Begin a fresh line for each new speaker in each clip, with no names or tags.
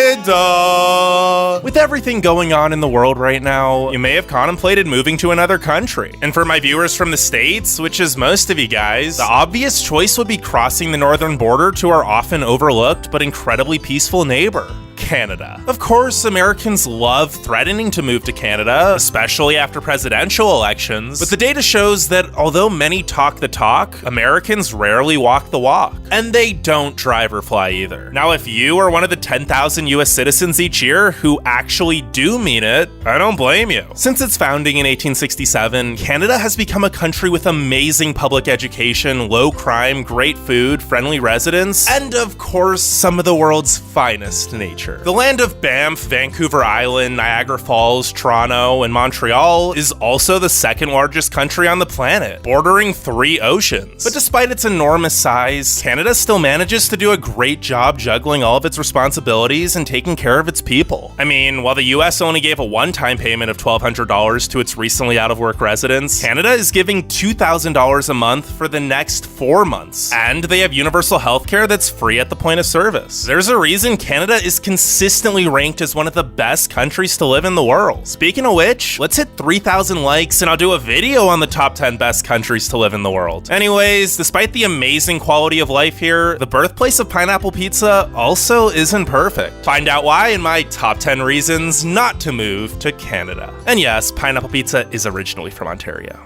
Canada! With everything going on in the world right now, you may have contemplated moving to another country. And for my viewers from the States, which is most of you guys, the obvious choice would be crossing the northern border to our often overlooked but incredibly peaceful neighbor, Canada. Of course, Americans love threatening to move to Canada, especially after presidential elections, but the data shows that although many talk the talk, Americans rarely walk the walk. And they don't drive or fly either. Now, if you are one of the 10,000 US citizens each year who actually do mean it, I don't blame you. Since its founding in 1867, Canada has become a country with amazing public education, low crime, great food, friendly residents, and of course, some of the world's finest nature. The land of Banff, Vancouver Island, Niagara Falls, Toronto, and Montreal is also the second largest country on the planet, bordering 3 oceans. But despite its enormous size, Canada still manages to do a great job juggling all of its responsibilities and taking care of its people. I mean, while the US only gave a one-time payment of $1,200 to its recently out-of-work residents, Canada is giving $2,000 a month for the next 4 months. And they have universal healthcare that's free at the point of service. There's a reason Canada is consistently ranked as one of the best countries to live in the world. Speaking of which, let's hit 3,000 likes and I'll do a video on the top 10 best countries to live in the world. Anyways, despite the amazing quality of life here, the birthplace of pineapple pizza also isn't perfect. Find out why in my top 10 reasons not to move to Canada. And yes, pineapple pizza is originally from Ontario.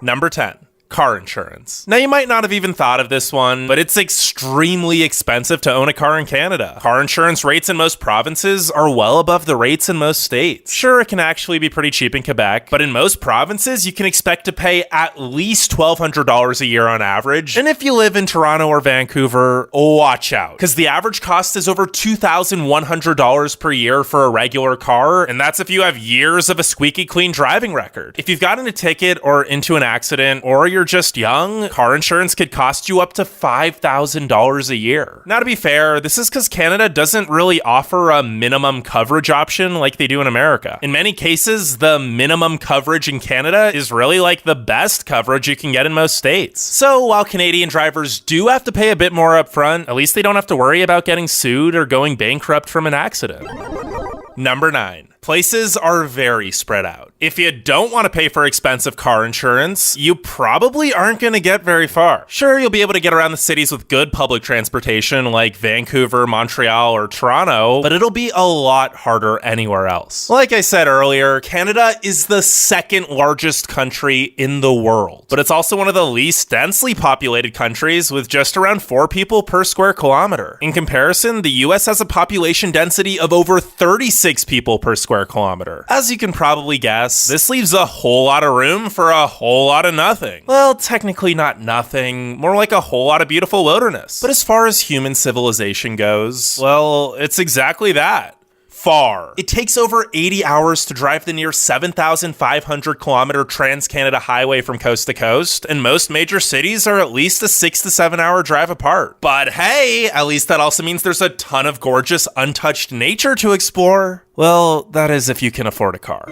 Number 10. Car insurance. Now, you might not have even thought of this one, but it's extremely expensive to own a car in Canada. Car insurance rates in most provinces are well above the rates in most states. Sure, it can actually be pretty cheap in Quebec, but in most provinces, you can expect to pay at least $1,200 a year on average. And if you live in Toronto or Vancouver, watch out, because the average cost is over $2,100 per year for a regular car, and that's if you have years of a squeaky clean driving record. If you've gotten a ticket or into an accident, or you're just young, car insurance could cost you up to $5,000 a year. Now, to be fair, this is because Canada doesn't really offer a minimum coverage option like they do in America. In many cases, the minimum coverage in Canada is really like the best coverage you can get in most states. So while Canadian drivers do have to pay a bit more upfront, at least they don't have to worry about getting sued or going bankrupt from an accident. Number 9. Places are very spread out. If you don't want to pay for expensive car insurance, you probably aren't going to get very far. Sure, you'll be able to get around the cities with good public transportation like Vancouver, Montreal, or Toronto, but it'll be a lot harder anywhere else. Like I said earlier, Canada is the second largest country in the world, but it's also one of the least densely populated countries with just around 4 people per square kilometer. In comparison, the US has a population density of over 36 people per square kilometer. As you can probably guess, this leaves a whole lot of room for a whole lot of nothing. Well, technically not nothing, more like a whole lot of beautiful wilderness. But as far as human civilization goes, well, it's exactly that. Far. It takes over 80 hours to drive the near 7,500 kilometer Trans-Canada highway from coast to coast, and most major cities are at least a 6 to 7 hour drive apart. But hey, at least that also means there's a ton of gorgeous, untouched nature to explore. Well, that is if you can afford a car.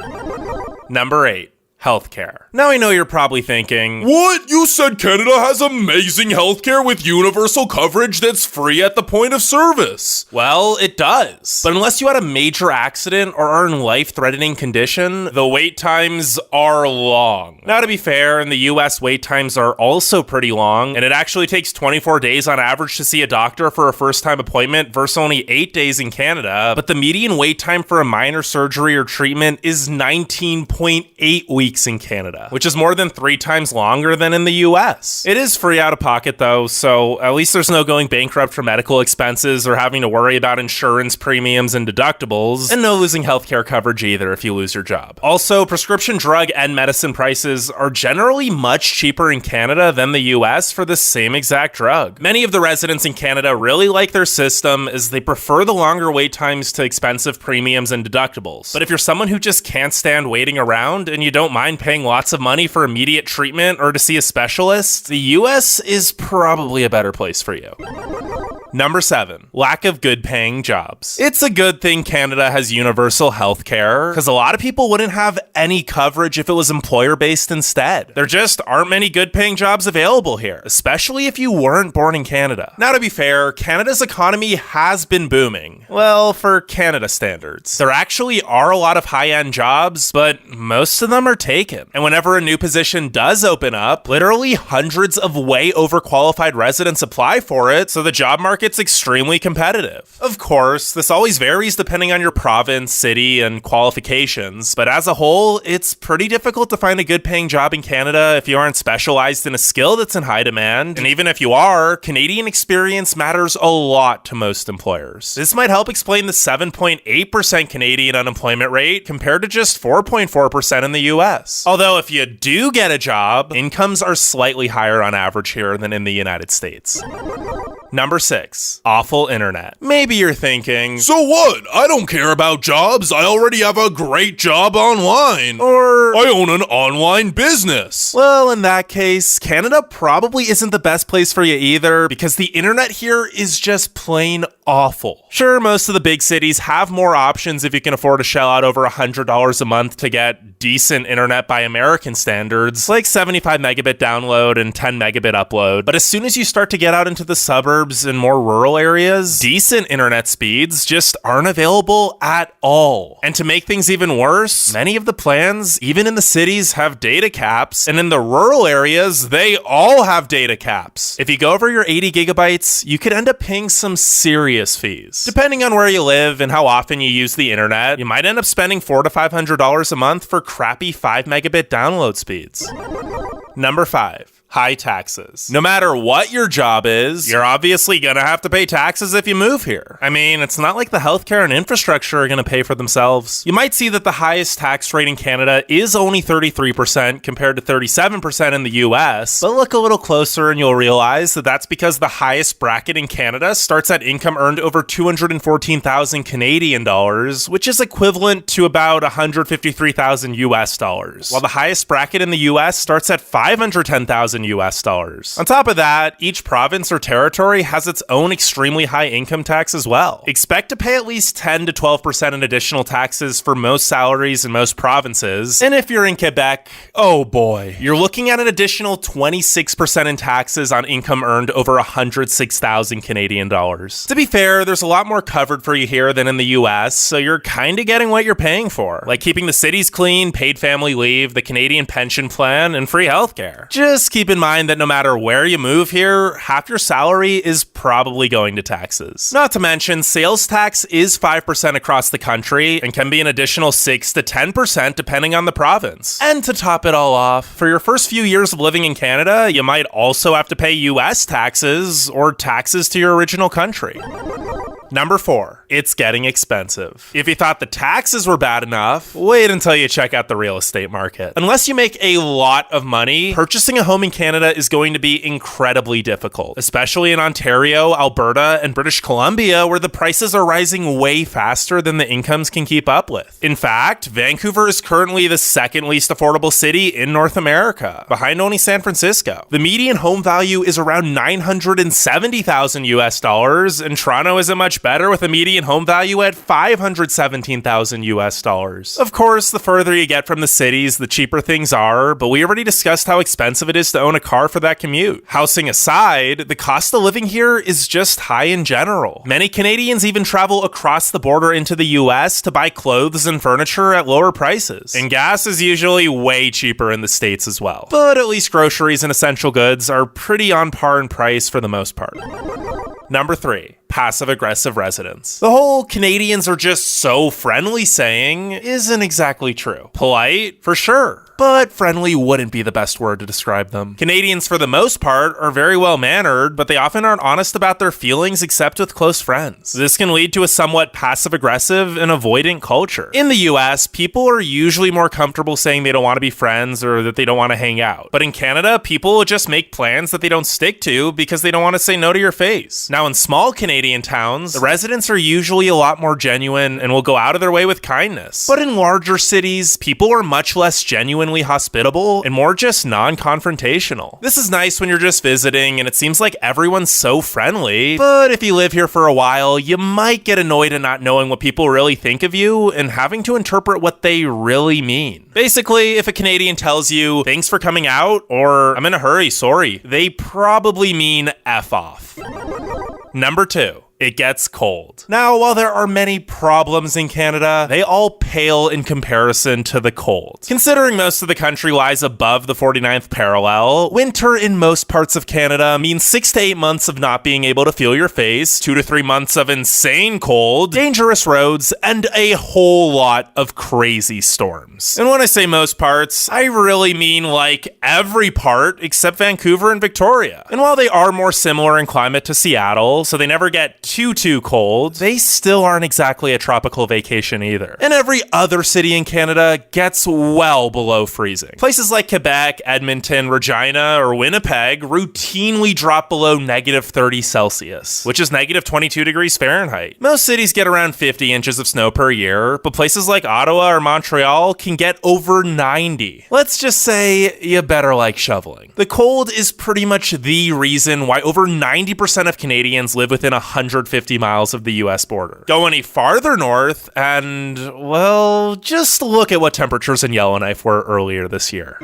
Number 8. Healthcare. Now I know you're probably thinking, what? You said Canada has amazing healthcare with universal coverage that's free at the point of service. Well, it does. But unless you had a major accident or are in life-threatening condition, the wait times are long. Now, to be fair, in the US, wait times are also pretty long, and it actually takes 24 days on average to see a doctor for a first-time appointment versus only 8 days in Canada, but the median wait time for a minor surgery or treatment is 19.8 weeks in Canada, which is more than 3 times longer than in the US. It is free out of pocket though, so at least there's no going bankrupt for medical expenses or having to worry about insurance premiums and deductibles, and no losing healthcare coverage either if you lose your job. Also, prescription drug and medicine prices are generally much cheaper in Canada than the US for the same exact drug. Many of the residents in Canada really like their system as they prefer the longer wait times to expensive premiums and deductibles. But if you're someone who just can't stand waiting around and you don't mind paying lots of money for immediate treatment or to see a specialist, the US is probably a better place for you. Number 7, lack of good paying jobs. It's a good thing Canada has universal health care, because a lot of people wouldn't have any coverage if it was employer based instead. There just aren't many good paying jobs available here, especially if you weren't born in Canada. Now, to be fair, Canada's economy has been booming. Well, for Canada standards. There actually are a lot of high-end jobs, but most of them are taken. And whenever a new position does open up, literally hundreds of way overqualified residents apply for it, so the job market's extremely competitive. Of course, this always varies depending on your province, city, and qualifications, but as a whole, it's pretty difficult to find a good paying job in Canada if you aren't specialized in a skill that's in high demand. And even if you are, Canadian experience matters a lot to most employers. This might help explain the 7.8% Canadian unemployment rate compared to just 4.4% in the US. Although if you do get a job, incomes are slightly higher on average here than in the United States. Number 6, awful internet. Maybe you're thinking, so what? I don't care about jobs. I already have a great job online. Or, I own an online business. Well, in that case, Canada probably isn't the best place for you either, because the internet here is just plain awful. Sure, most of the big cities have more options if you can afford to shell out over $100 a month to get decent internet by American standards, like 75 megabit download and 10 megabit upload. But as soon as you start to get out into the suburbs and more rural areas, decent internet speeds just aren't available at all. And to make things even worse, many of the plans, even in the cities, have data caps, and in the rural areas, they all have data caps. If you go over your 80 gigabytes, you could end up paying some serious fees. Depending on where you live and how often you use the internet, you might end up spending $400 to $500 a month for crappy 5 megabit download speeds. Number 5. High taxes. No matter what your job is, you're obviously gonna have to pay taxes if you move here. I mean, it's not like the healthcare and infrastructure are gonna pay for themselves. You might see that the highest tax rate in Canada is only 33% compared to 37% in the US, but look a little closer and you'll realize that that's because the highest bracket in Canada starts at income earned over 214,000 Canadian dollars, which is equivalent to about 153,000 US dollars, while the highest bracket in the US starts at 510,000 US dollars. On top of that, each province or territory has its own extremely high income tax as well. Expect to pay at least 10 to 12% in additional taxes for most salaries in most provinces. And if you're in Quebec, oh boy, you're looking at an additional 26% in taxes on income earned over 106,000 Canadian dollars. To be fair, there's a lot more covered for you here than in the US, so you're kind of getting what you're paying for, like keeping the cities clean, paid family leave, the Canadian pension plan, and free healthcare. Just keep in mind that no matter where you move here, half your salary is probably going to taxes. Not to mention, sales tax is 5% across the country and can be an additional 6 to 10% depending on the province. And to top it all off, for your first few years of living in Canada, you might also have to pay US taxes or taxes to your original country. Number 4, it's getting expensive. If you thought the taxes were bad enough, wait until you check out the real estate market. Unless you make a lot of money, purchasing a home in Canada is going to be incredibly difficult, especially in Ontario, Alberta, and British Columbia, where the prices are rising way faster than the incomes can keep up with. In fact, Vancouver is currently the second least affordable city in North America, behind only San Francisco. The median home value is around 970,000 US dollars, and Toronto isn't much better with a median home value at 517,000 US dollars. Of course, the further you get from the cities, the cheaper things are, but we already discussed how expensive it is to own a car for that commute. Housing aside, the cost of living here is just high in general. Many Canadians even travel across the border into the US to buy clothes and furniture at lower prices. And gas is usually way cheaper in the States as well. But at least groceries and essential goods are pretty on par in price for the most part. Number 3, passive-aggressive residents. The whole Canadians are just so friendly saying isn't exactly true. Polite, for sure, but friendly wouldn't be the best word to describe them. Canadians, for the most part, are very well-mannered, but they often aren't honest about their feelings except with close friends. This can lead to a somewhat passive-aggressive and avoidant culture. In the US, people are usually more comfortable saying they don't want to be friends or that they don't want to hang out. But in Canada, people will just make plans that they don't stick to because they don't want to say no to your face. Now, in small Canadian Canadian towns, the residents are usually a lot more genuine and will go out of their way with kindness. But in larger cities, people are much less genuinely hospitable and more just non-confrontational. This is nice when you're just visiting and it seems like everyone's so friendly, but if you live here for a while, you might get annoyed at not knowing what people really think of you and having to interpret what they really mean. Basically, if a Canadian tells you, "Thanks for coming out," or "I'm in a hurry, sorry," they probably mean F off. Number 2. It gets cold. Now, while there are many problems in Canada, they all pale in comparison to the cold. Considering most of the country lies above the 49th parallel, winter in most parts of Canada means 6 to 8 months of not being able to feel your face, 2 to 3 months of insane cold, dangerous roads, and a whole lot of crazy storms. And when I say most parts, I really mean like every part except Vancouver and Victoria. And while they are more similar in climate to Seattle, so they never get too cold, they still aren't exactly a tropical vacation either. And every other city in Canada gets well below freezing. Places like Quebec, Edmonton, Regina, or Winnipeg routinely drop below -30 Celsius, which is -22 degrees Fahrenheit. Most cities get around 50 inches of snow per year, but places like Ottawa or Montreal can get over 90. Let's just say you better like shoveling. The cold is pretty much the reason why over 90% of Canadians live within 150 miles of the US border. Go any farther north and, well, just look at what temperatures in Yellowknife were earlier this year.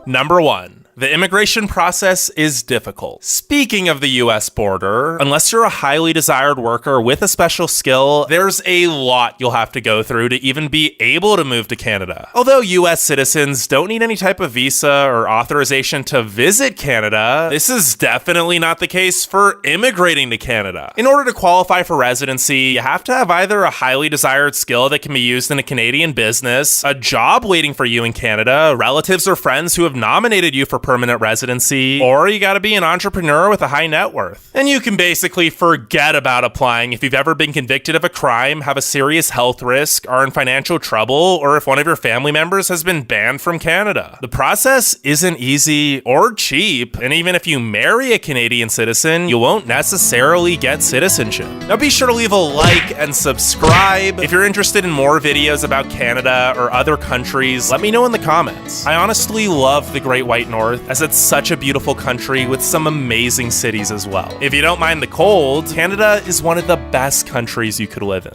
Number 1. The immigration process is difficult. Speaking of the US border, unless you're a highly desired worker with a special skill, there's a lot you'll have to go through to even be able to move to Canada. Although US citizens don't need any type of visa or authorization to visit Canada, this is definitely not the case for immigrating to Canada. In order to qualify for residency, you have to have either a highly desired skill that can be used in a Canadian business, a job waiting for you in Canada, relatives or friends who have nominated you for permanent residency, or you gotta be an entrepreneur with a high net worth. And you can basically forget about applying if you've ever been convicted of a crime, have a serious health risk, are in financial trouble, or if one of your family members has been banned from Canada. The process isn't easy or cheap, and even if you marry a Canadian citizen, you won't necessarily get citizenship. Now be sure to leave a like and subscribe. If you're interested in more videos about Canada or other countries, let me know in the comments. I honestly love the Great White North, as it's such a beautiful country with some amazing cities as well. If you don't mind the cold, Canada is one of the best countries you could live in.